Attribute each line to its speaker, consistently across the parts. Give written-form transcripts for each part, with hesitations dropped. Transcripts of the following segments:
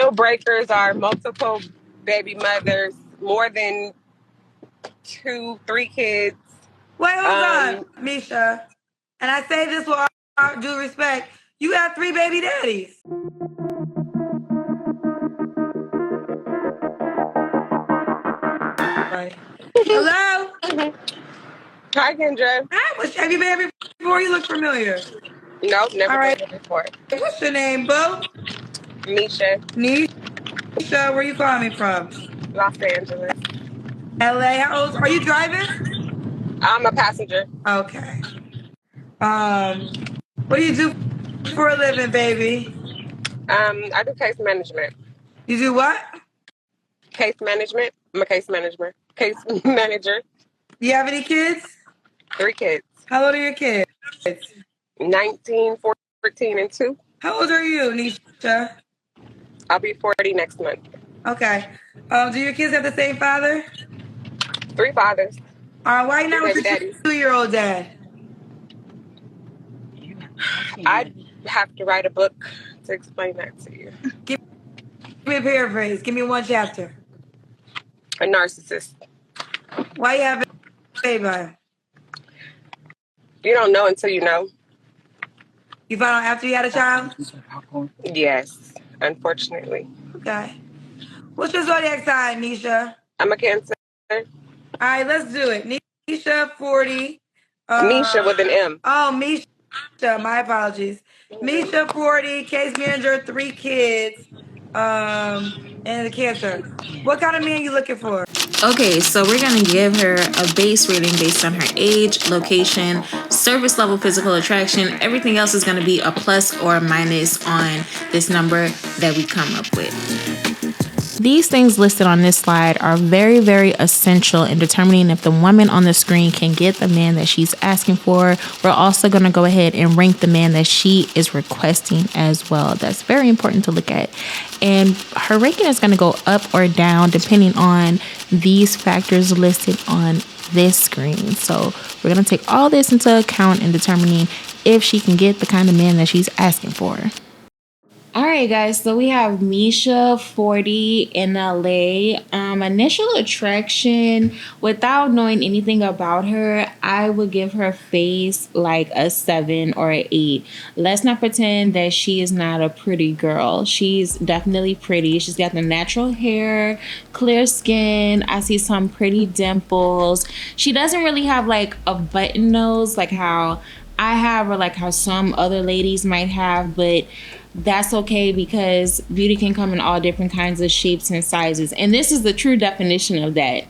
Speaker 1: Deal breakers are multiple baby mothers, more than 2-3 kids.
Speaker 2: Wait, hold on, Misha. And I say this with all due respect. You have 3 baby daddies. Right. Hello?
Speaker 1: Hi, Kendra.
Speaker 2: Hi, have you been here before? You look familiar.
Speaker 1: Nope, never
Speaker 2: All right.
Speaker 1: been here before.
Speaker 2: What's your name, boo?
Speaker 1: Misha,
Speaker 2: Nisha, where you calling me from?
Speaker 1: Los Angeles.
Speaker 2: LA. How old are you driving?
Speaker 1: I'm a passenger.
Speaker 2: Okay. What do you do for a living, baby?
Speaker 1: I do case management.
Speaker 2: You do what?
Speaker 1: Case management. I'm a case manager. Case manager.
Speaker 2: Do you have any kids?
Speaker 1: 3 kids.
Speaker 2: How old are your kids?
Speaker 1: 19, 14, and 2.
Speaker 2: How old are you, Nisha?
Speaker 1: I'll be 40 next month.
Speaker 2: Okay. Do your kids have the same father?
Speaker 1: 3 fathers.
Speaker 2: Why not with your 2-year-old dad?
Speaker 1: I'd have to write a book to explain that to you.
Speaker 2: Give me a paraphrase. Give me one chapter.
Speaker 1: A narcissist.
Speaker 2: Why you have a baby by him?
Speaker 1: You don't know until you know.
Speaker 2: You found out after you had a child?
Speaker 1: Yes, unfortunately.
Speaker 2: Okay. What's your zodiac sign, Nisha?
Speaker 1: I'm a Cancer.
Speaker 2: All right, let's do it. Nisha, 40.
Speaker 1: Misha with an M.
Speaker 2: Oh, Misha. My apologies. Misha, 40, case manager, 3 kids, and a Cancer. What kind of man you looking for?
Speaker 3: Okay, so we're going to give her a base rating based on her age, location, service level, physical attraction. Everything else is going to be a plus or a minus on this number that we come up with. These things listed on this slide are very, very essential in determining if the woman on the screen can get the man that she's asking for. We're also going to go ahead and rank the man that she is requesting as well. That's very important to look at. And her ranking is going to go up or down depending on these factors listed on this screen. So we're going to take all this into account in determining if she can get the kind of man that she's asking for. All right, guys, so we have Misha, 40, in LA. Initial attraction, without knowing anything about her, I would give her face like a 7 or an 8. Let's not pretend that she is not a pretty girl. She's definitely pretty. She's got the natural hair, clear skin. I see some pretty dimples. She doesn't really have like a button nose like how I have or like how some other ladies might have, but that's okay because beauty can come in all different kinds of shapes and sizes. And this is the true definition of that.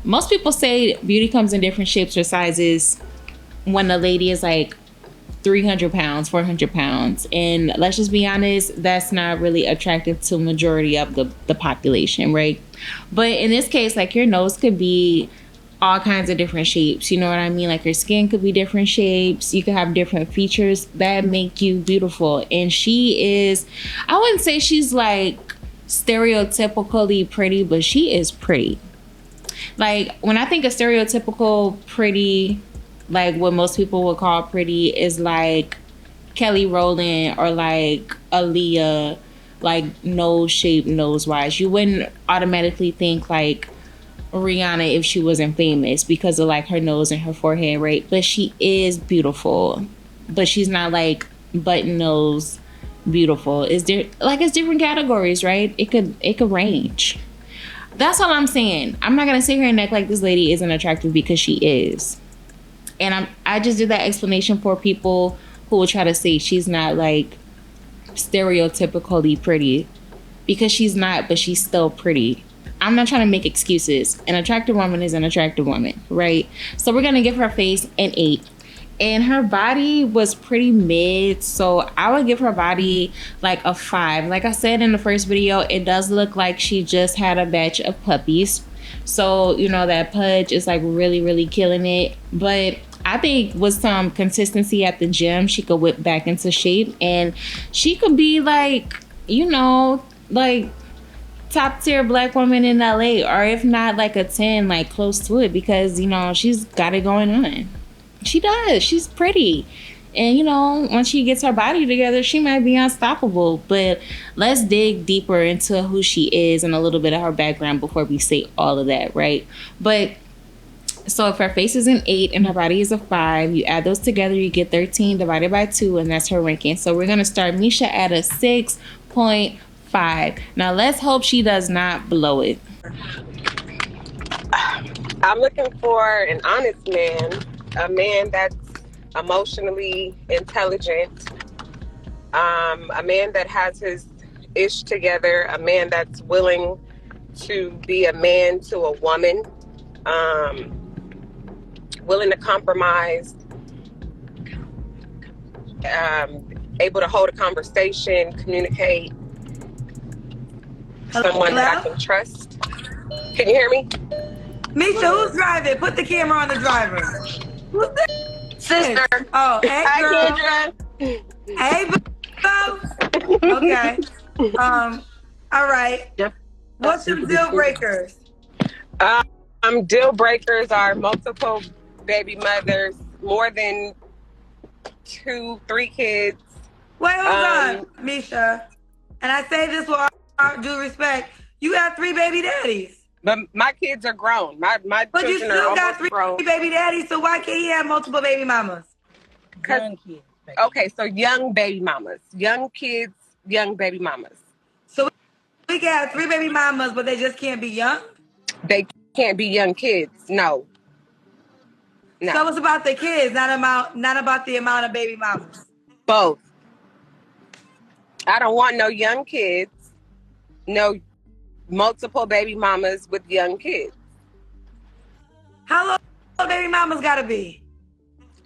Speaker 3: Most people say beauty comes in different shapes or sizes when a lady is like 300 pounds, 400 pounds. And let's just be honest, that's not really attractive to majority of the population, right? But in this case, like your nose could be all kinds of different shapes, you know what I mean? Like your skin could be different shapes. You could have different features that make you beautiful. And she is, I wouldn't say she's like stereotypically pretty, but she is pretty. Like when I think of stereotypical pretty, like what most people would call pretty is like Kelly Rowland or like Aaliyah, like nose shape, nose wise. You wouldn't automatically think like Rihanna if she wasn't famous because of like her nose and her forehead, right? But she is beautiful, but she's not like button nose beautiful. It's different categories, right? It could range. That's all I'm saying. I'm not gonna sit here and act like this lady isn't attractive because she is. And I just did that explanation for people who will try to say she's not like stereotypically pretty because she's not, but she's still pretty. I'm not trying to make excuses. An attractive woman is an attractive woman, right? So we're going to give her face an 8. And her body was pretty mid, so I would give her body like a 5. Like I said in the first video, it does look like she just had a batch of puppies. So, you know, that pudge is like really, really killing it. But I think with some consistency at the gym, she could whip back into shape. And she could be like, you know, like top tier black woman in LA, or if not like a 10, like close to it, because you know she's got it going on. She does. She's pretty, And once she gets her body together, she might be unstoppable. But let's dig deeper into who she is and a little bit of her background before we say all of that, right? But so if her face is an 8 and her body is a 5, you add those together, you get 13 divided by 2, and that's her ranking. So we're going to start Misha at a 6.5. Now let's hope she does not blow it.
Speaker 1: I'm looking for an honest man, a man that's emotionally intelligent, a man that has his ish together, a man that's willing to be a man to a woman, willing to compromise, able to hold a conversation, communicate, someone that I can trust. Can you hear me?
Speaker 2: Misha, who's driving? Put the camera on the driver. Who's this?
Speaker 1: Sister.
Speaker 2: Oh, hey, girl.
Speaker 1: Hi,
Speaker 2: Hey, boo. Okay. All right. What's some deal breakers?
Speaker 1: Deal breakers are multiple baby mothers, more than 2, 3 kids.
Speaker 2: Wait, hold on, Misha. And I say this with all due respect. You have 3 baby daddies.
Speaker 1: But my kids are grown. My
Speaker 2: but
Speaker 1: children
Speaker 2: you still
Speaker 1: are
Speaker 2: got
Speaker 1: almost
Speaker 2: 3
Speaker 1: grown.
Speaker 2: baby daddies, so why can't he have multiple baby mamas?
Speaker 1: Okay, so young baby mamas. Young kids, young baby mamas.
Speaker 2: So we can have 3 baby mamas, but they just can't be young?
Speaker 1: They can't be young kids. No.
Speaker 2: So it's about the kids, not about the amount of baby mamas.
Speaker 1: Both. I don't want no young kids, no multiple baby mamas with young kids.
Speaker 2: How long baby mamas gotta be?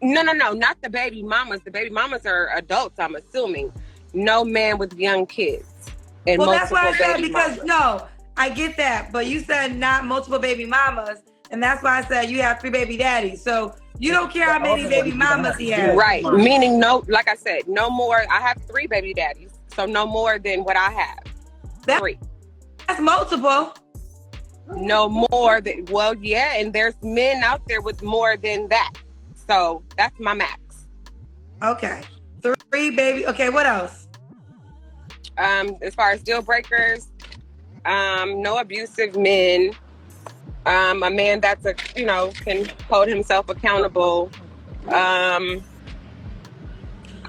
Speaker 1: No, not the baby mamas. The baby mamas are adults, I'm assuming. No man with young kids. And
Speaker 2: well, that's why I said
Speaker 1: mamas.
Speaker 2: No, I get that, but you said not multiple baby mamas, and that's why I said you have 3 baby daddies. So you don't care how many baby mamas he has.
Speaker 1: Right. Meaning no, like I said, no more. I have 3 baby daddies, so no more than what I have. 3.
Speaker 2: That's multiple.
Speaker 1: No more than, well, yeah, and there's men out there with more than that. So that's my max.
Speaker 2: Okay. 3 baby. Okay, what else?
Speaker 1: As far as deal breakers, no abusive men. A man that's can hold himself accountable.
Speaker 2: They're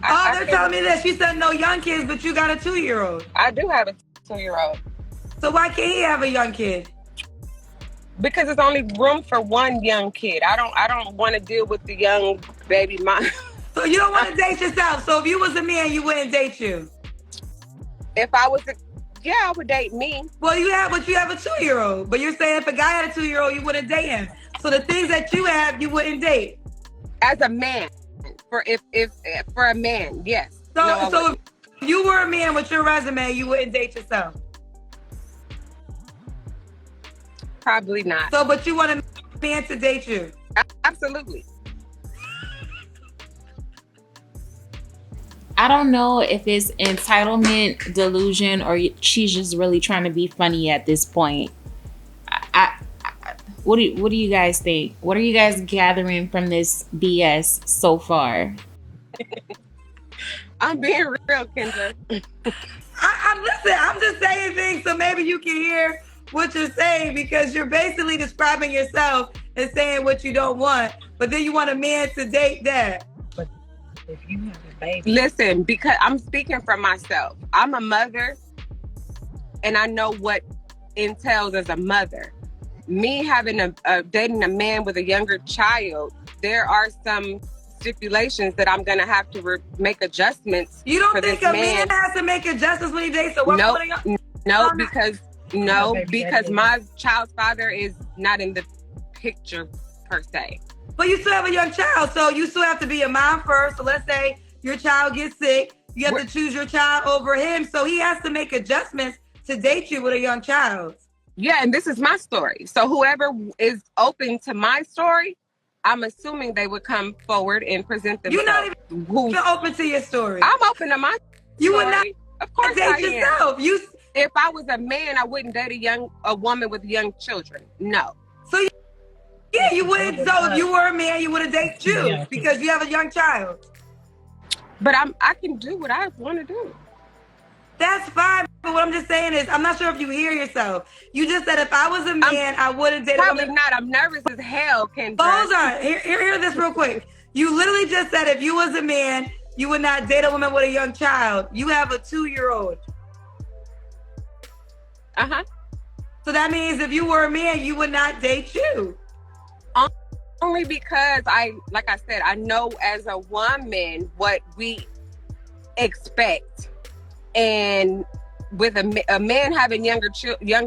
Speaker 2: telling me this. She said no young kids, but you got a 2-year-old.
Speaker 1: I do have a 2-year-old.
Speaker 2: So why can't he have a young kid?
Speaker 1: Because there's only room for 1 young kid. I don't want to deal with the young baby mom.
Speaker 2: So you don't want to date yourself. So if you was a man, you wouldn't date you.
Speaker 1: If I was I would date me.
Speaker 2: Well, you have a 2-year-old, but you're saying if a guy had a 2-year-old, you wouldn't date him. So the things that you have, you wouldn't date.
Speaker 1: As a man, for a man, yes.
Speaker 2: So if you were a man with your resume, you wouldn't date yourself.
Speaker 1: Probably not.
Speaker 2: So, but you want a man to date you?
Speaker 1: Absolutely.
Speaker 3: I don't know if it's entitlement, delusion, or she's just really trying to be funny at this point. What do you guys think? What are you guys gathering from this BS so far?
Speaker 1: I'm being real, Kendra.
Speaker 2: I'm just saying things so maybe you can hear what you're saying, because you're basically describing yourself and saying what you don't want, but then you want a man to date that.
Speaker 4: But if you have a baby,
Speaker 1: listen, because I'm speaking for myself. I'm a mother, and I know what entails as a mother. Me having dating a man with a younger child, there are some stipulations that I'm gonna have to make adjustments.
Speaker 2: You don't think a man has to make adjustments when he dates a woman?
Speaker 1: No, because my child's father is not in the picture per se.
Speaker 2: But you still have a young child, so you still have to be a mom first. So let's say your child gets sick, you have to choose your child over him. So he has to make adjustments to date you with a young child.
Speaker 1: Yeah, and this is my story. So whoever is open to my story, I'm assuming they would come forward and present themselves.
Speaker 2: You're not even open to your story.
Speaker 1: I'm open to my story.
Speaker 2: You would not,
Speaker 1: of course,
Speaker 2: date yourself.
Speaker 1: If I was a man, I wouldn't date a woman with young children. No.
Speaker 2: So you wouldn't. So if you were a man, you wouldn't date you because you have a young child.
Speaker 1: But I can do what I want to do.
Speaker 2: That's fine. But what I'm just saying is, I'm not sure if you hear yourself. You just said if I was a man, I wouldn't date a
Speaker 1: Probably
Speaker 2: woman.
Speaker 1: not. I'm nervous as hell, Kendra.
Speaker 2: Hold on. Hear this real quick. You literally just said if you was a man, you would not date a woman with a young child. You have a 2-year-old.
Speaker 1: Uh-huh.
Speaker 2: So that means if you were a man, you would not date you.
Speaker 1: Only because like I said, I know as a woman what we expect. And with a man having younger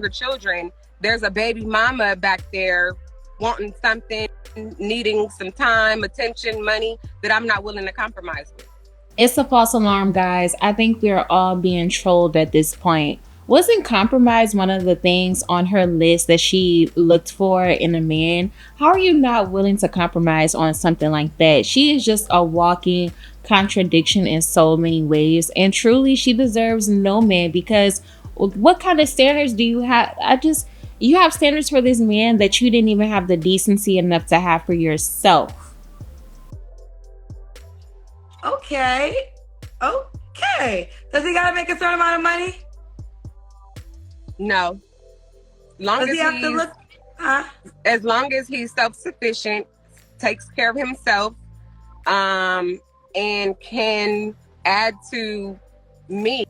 Speaker 1: children, there's a baby mama back there wanting something, needing some time, attention, money that I'm not willing to compromise with.
Speaker 3: It's a false alarm, guys. I think we're all being trolled at this point. Wasn't compromise one of the things on her list that she looked for in a man? How are you not willing to compromise on something like that? She is just a walking contradiction in so many ways. And truly, she deserves no man, because what kind of standards do you have? You have standards for this man that you didn't even have the decency enough to have for yourself.
Speaker 2: Okay. Does he gotta make a certain amount of money?
Speaker 1: No.
Speaker 2: Does he have to look?
Speaker 1: As long as he's self-sufficient, takes care of himself, and can add to me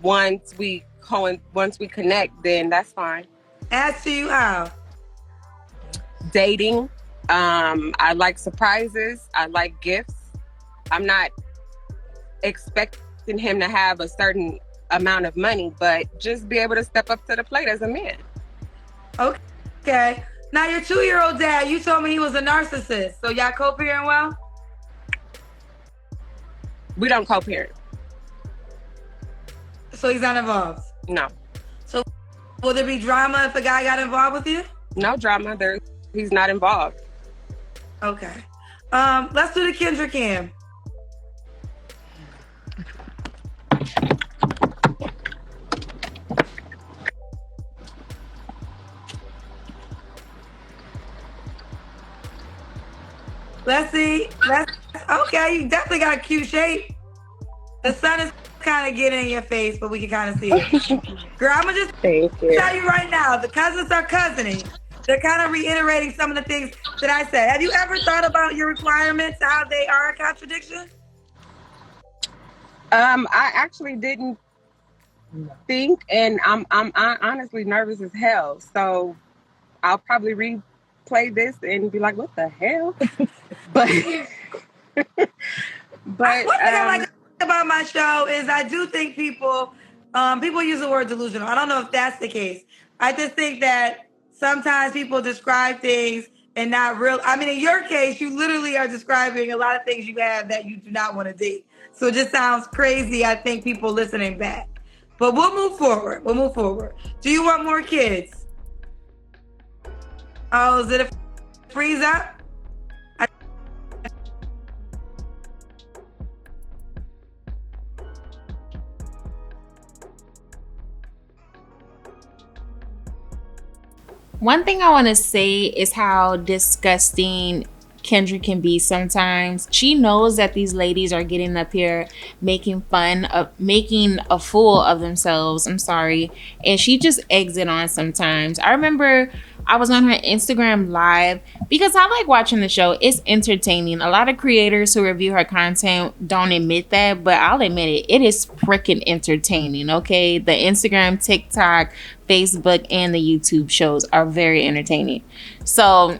Speaker 1: once we connect, then that's fine.
Speaker 2: Add to you how?
Speaker 1: Dating. I like surprises. I like gifts. I'm not expecting him to have a certain amount of money, but just be able to step up to the plate as a man.
Speaker 2: Okay. Now your 2-year-old dad, you told me he was a narcissist. So y'all co-parent well?
Speaker 1: We don't co-parent.
Speaker 2: So he's not involved?
Speaker 1: No.
Speaker 2: So will there be drama if a guy got involved with you?
Speaker 1: No drama. He's not involved.
Speaker 2: Okay. Let's do the Kendra Cam. Let's see. Okay, you definitely got a cute shape. The sun is kind of getting in your face, but we can kind of see it. Girl, I'm going to just tell you right now, the cousins are cousining. They're kind of reiterating some of the things that I said. Have you ever thought about your requirements, how they are a contradiction?
Speaker 1: I actually didn't think, and I'm honestly nervous as hell. So I'll probably replay this and be like, "What the hell?" But
Speaker 2: one thing I like about my show is I do think people use the word delusional. I don't know if that's the case. I just think that sometimes people describe things and not real. I mean, in your case, you literally are describing a lot of things you have that you do not want to date. So it just sounds crazy, I think, people listening back. But we'll move forward. Do you want more kids? Oh, is it a freeze up?
Speaker 3: One thing I want to say is how disgusting Kendra can be sometimes. She knows that these ladies are getting up here making a fool of themselves. I'm sorry. And she just eggs it on sometimes. I remember I was on her Instagram live because I like watching the show. It's entertaining. A lot of creators who review her content don't admit that, but I'll admit it. It is freaking entertaining, okay? The Instagram, TikTok, Facebook, and the YouTube shows are very entertaining. So,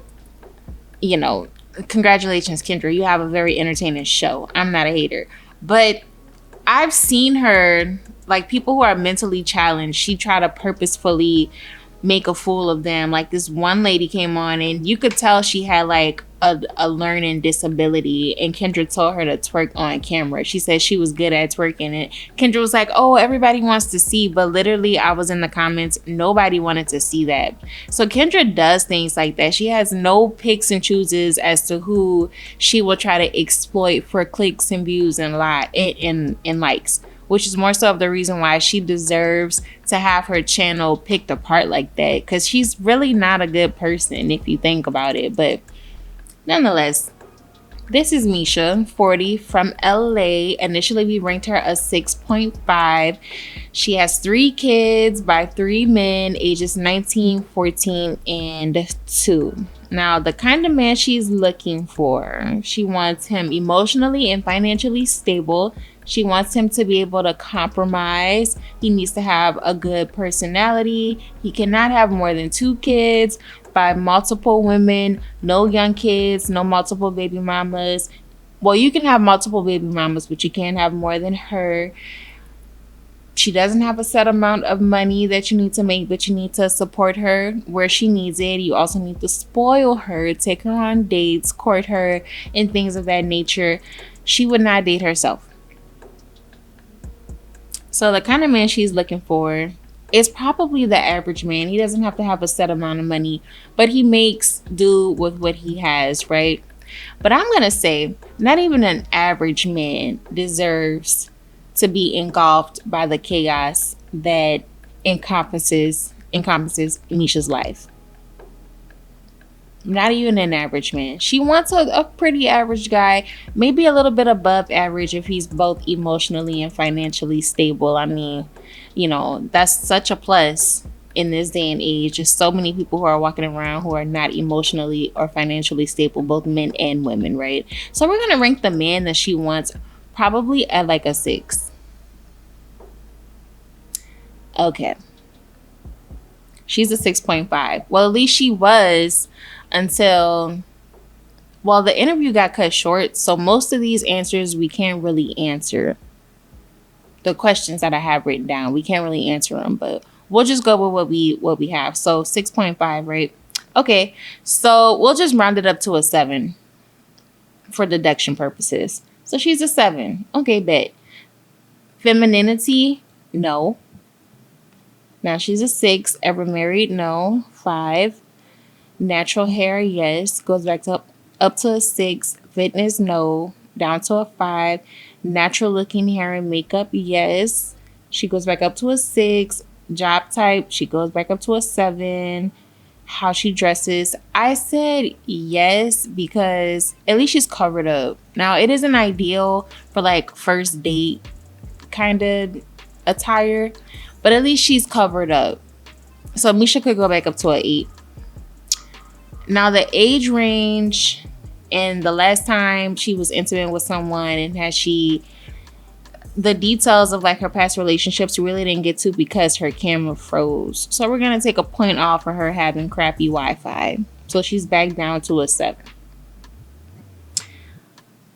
Speaker 3: you know, congratulations, Kendra. You have a very entertaining show. I'm not a hater. But I've seen her, like, people who are mentally challenged, she try to purposefully make a fool of them. Like, this one lady came on and you could tell she had like a learning disability, and Kendra told her to twerk on camera. She said she was good at twerking, and Kendra was like, oh, everybody wants to see, but literally I was in the comments, nobody wanted to see that. So Kendra does things like that. She has no picks and chooses as to who she will try to exploit for clicks and views and likes, which is more so of the reason why she deserves to have her channel picked apart like that, because she's really not a good person if you think about it. But nonetheless, This is Misha, 40, from LA. Initially, we ranked her a 6.5. She has 3 kids by 3 men, ages 19, 14, and 2. Now, the kind of man she's looking for, she wants him emotionally and financially stable. She wants him to be able to compromise. He needs to have a good personality. He cannot have more than 2 kids by multiple women, no young kids, no multiple baby mamas. Well, you can have multiple baby mamas, but you can't have more than her. She doesn't have a set amount of money that you need to make, but you need to support her where she needs it. You also need to spoil her, take her on dates, court her, and things of that nature. She would not date herself. So the kind of man she's looking for is probably the average man. He doesn't have to have a set amount of money, but he makes do with what he has, right? But I'm going to say not even an average man deserves to be engulfed by the chaos that encompasses Misha's life. Not even an average man. She wants a pretty average guy, maybe a little bit above average if he's both emotionally and financially stable. I mean, you know, that's such a plus in this day and age. There's so many people who are walking around who are not emotionally or financially stable, both men and women, right? So we're going to rank the man that she wants probably at like a 6. Okay. She's a 6.5. Well, at least she was until, well, the interview got cut short. So most of these answers we can't really answer. The questions that I have written down, we can't really answer them, but we'll just go with what we have. So 6.5, right? Okay. So we'll just round it up to a 7 for deduction purposes. So she's a 7. Okay, bet. Femininity? No. Now she's a 6. Ever married? No. 5. Natural hair? Yes. Goes back to up to a 6. Fitness? No. Down to a 5. Natural looking hair and makeup? Yes. She goes back up to a 6. Job type? She goes back up to a 7. How she dresses? I said yes because at least she's covered up. Now it isn't ideal for like first date kind of attire, but at least she's covered up. So Misha could go back up to an 8. Now the age range and the last time she was intimate with someone and the details of like her past relationships really didn't get to because her camera froze. So we're going to take a point off for her having crappy Wi-Fi. So she's back down to a 7.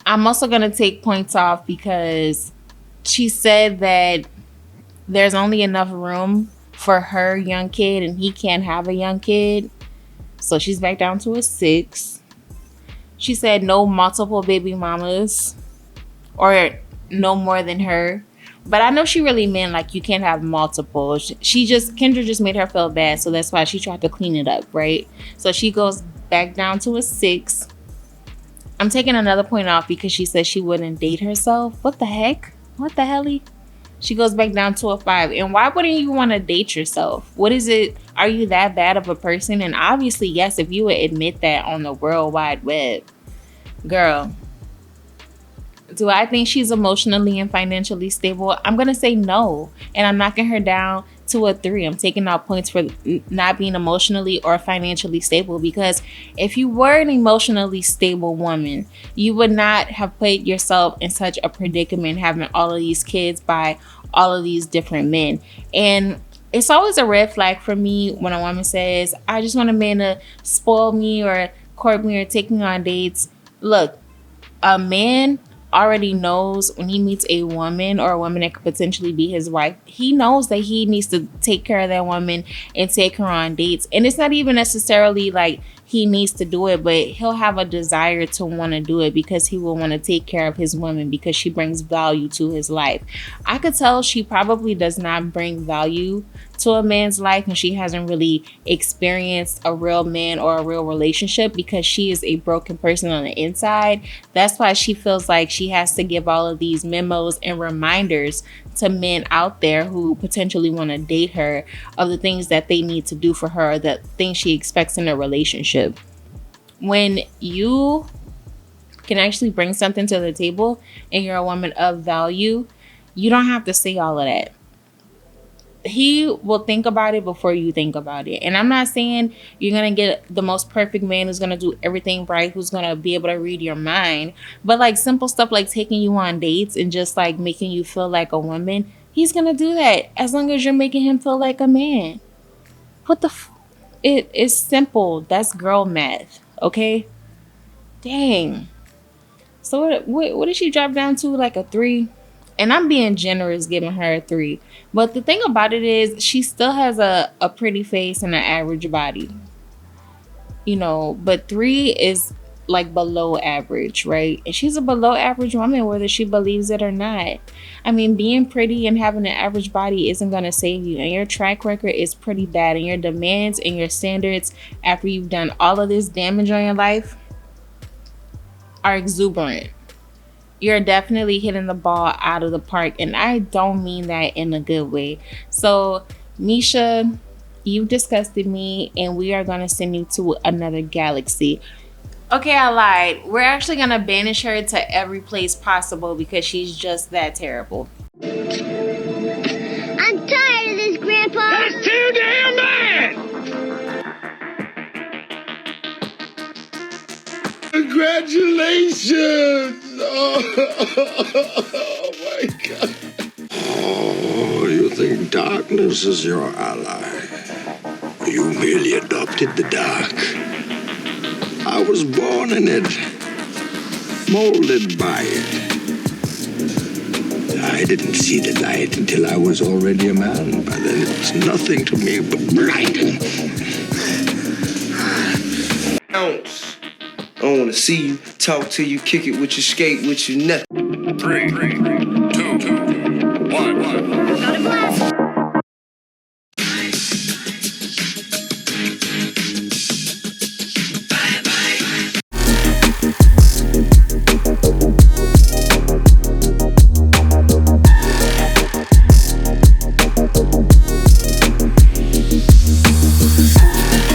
Speaker 3: I'm also going to take points off because she said that there's only enough room for her young kid and he can't have a young kid. So she's back down to a 6. She said no multiple baby mamas or no more than her. But I know she really meant like you can't have multiple. Kendra just made her feel bad. So that's why she tried to clean it up, right? So she goes back down to a 6. I'm taking another point off because she said she wouldn't date herself. What the heck? What the helly? She goes back down to a 5. And why wouldn't you want to date yourself? What is it? Are you that bad of a person? And obviously, yes, if you would admit that on the World Wide Web. Girl, do I think she's emotionally and financially stable? I'm going to say no. And I'm knocking her down to a 3. I'm taking out points for not being emotionally or financially stable, because if you were an emotionally stable woman, you would not have put yourself in such a predicament having all of these kids by all of these different men. And it's always a red flag for me when a woman says, I just want a man to spoil me or court me or take me on dates. Look, a man already knows when he meets a woman or a woman that could potentially be his wife, he knows that he needs to take care of that woman and take her on dates. And it's not even necessarily like he needs to do it, but he'll have a desire to want to do it because he will want to take care of his woman because she brings value to his life. I could tell she probably does not bring value to a man's life and she hasn't really experienced a real man or a real relationship because she is a broken person on the inside. That's why she feels like she has to give all of these memos and reminders to men out there who potentially want to date her of the things that they need to do for her, or the things she expects in a relationship. When you can actually bring something to the table and you're a woman of value, you don't have to say all of that. He will think about it before you think about it. And I'm not saying you're going to get the most perfect man who's going to do everything right, who's going to be able to read your mind. But like simple stuff like taking you on dates and just like making you feel like a woman, he's going to do that as long as you're making him feel like a man. It is simple. That's girl math. Okay? Dang. So what did she drop down to? Like a 3? And I'm being generous giving her a 3. But the thing about it is she still has a pretty face and an average body. You know, but 3 is like below average, right? And she's a below average woman, whether she believes it or not. I mean, being pretty and having an average body isn't going to save you. And your track record is pretty bad. And your demands and your standards after you've done all of this damage on your life are exuberant. You're definitely hitting the ball out of the park. And I don't mean that in a good way. So, Misha, you've disgusted me. And we are going to send you to another galaxy. Okay, I lied. We're actually going to banish her to every place possible because she's just that terrible.
Speaker 5: I'm tired of this, Grandpa.
Speaker 6: That's too damn bad! Congratulations! Oh my God.
Speaker 7: Oh, you think darkness is your ally? You merely adopted the dark. I was born in it, molded by it. I didn't see the light until I was already a man. By then it was nothing to me but blinding.
Speaker 8: Ounce. I don't want to see you, talk to you, kick it with you, skate with you, nothing.
Speaker 6: 3, 2, 1.
Speaker 5: Go to class.